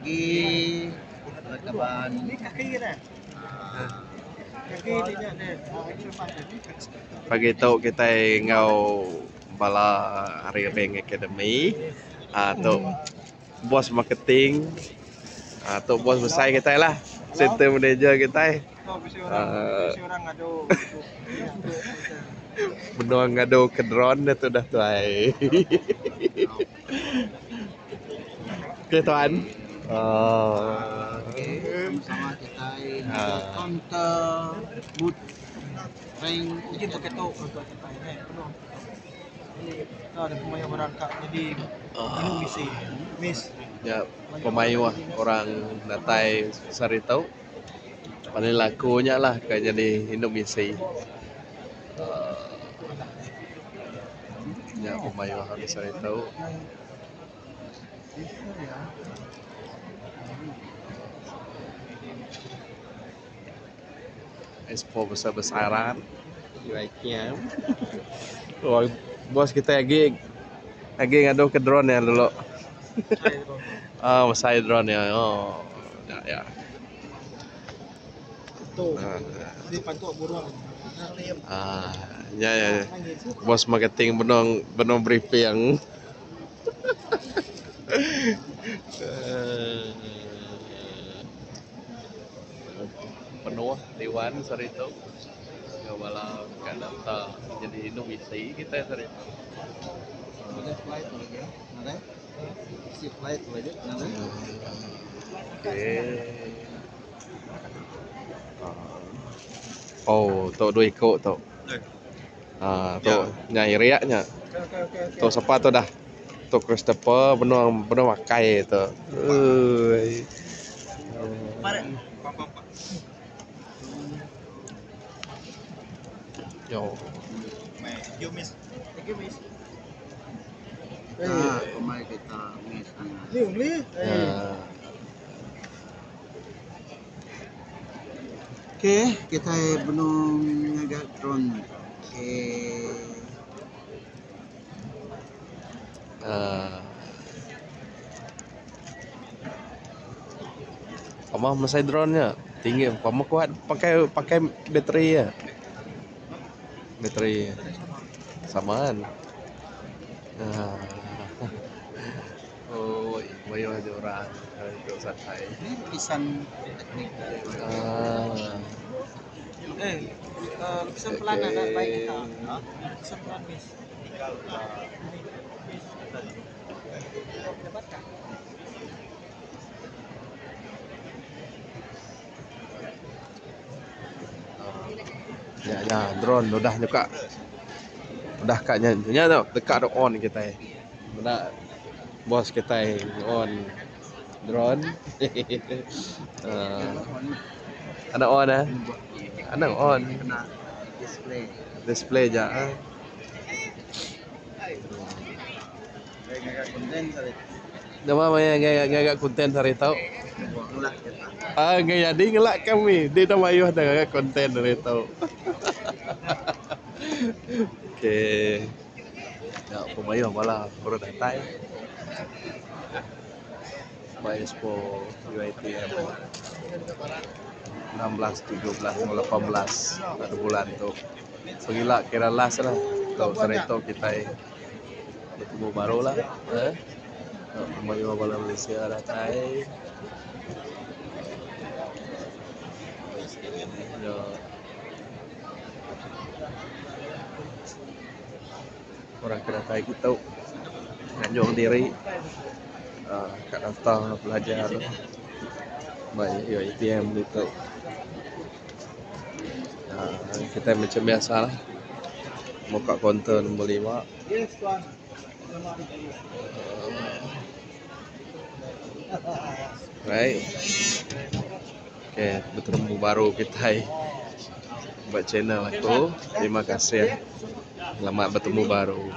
kaki kaban Pagi tu kita ngau bala Hari Bank Academy tu bos marketing tu bos besar kita lah, center manager kita. Benar ngadu ke drone tu dah tuai. Okey tuan. sama kita counter boot rank mungkin pakai tu untuk kita ini penuh. Kita ada pemain berangkat jadi minum misi miss Ya, pemain orang natai Saritau. Paling lakunya lah kayak jadi Indonesia. Ya, pemain orang Saritau. Expo besar-besaran baiknya. Oh, bos kita lagi ngadu ke drone ya dulu. Masai drone ya. Oh, ya. tu di pantuk burung Ya. Bos marketing benong briefing. Penuh Dewan Sarito. Kawala kanata jadi Indonesia kita Sarito. flight lagi ada si flight lagi ada Oh, tu dua ikut tu. Tu nyai riaknya. Tu siapa tu dah? Tu Christopher benar pakai tu. Yo. you miss kemarin kita miss Oke, kita belum ngagak drone. Kamu masai drone-nya tinggi, kamu kuat pakai bateri ya. Bateri samaan. Oh, bayo ada orang itu santai. Ini lukisan teknik. Lukisan pelan ada baik kita. Lukisan pelan miss. Ya, drone udah juga. Udah kaknya dekat on kita. Udah bos kita on drone. Ada on Ada on. Display je. Nama gaya konten hari tahu. Gaya di ngelak kami. Dia nama ayuh dah gaya konten hari tahu. Okey. Ya, pemain bala baru datang. By Expo UiTM 16, 17, 18 ada bulan tu. Pergilah kira last lah. Tahu Sarito kita bertemu baru lah. Pemain bola Malaysia datang. Orang kena tahu kita nganjung diri kat daftar belajar baik UiTM gitu. Kita macam biasa lah buka kaunter nombor 5. Yes, tuan. Right. Okay, bertemu baru kita buat channel aku. Terima kasih. Selamat bertemu baru.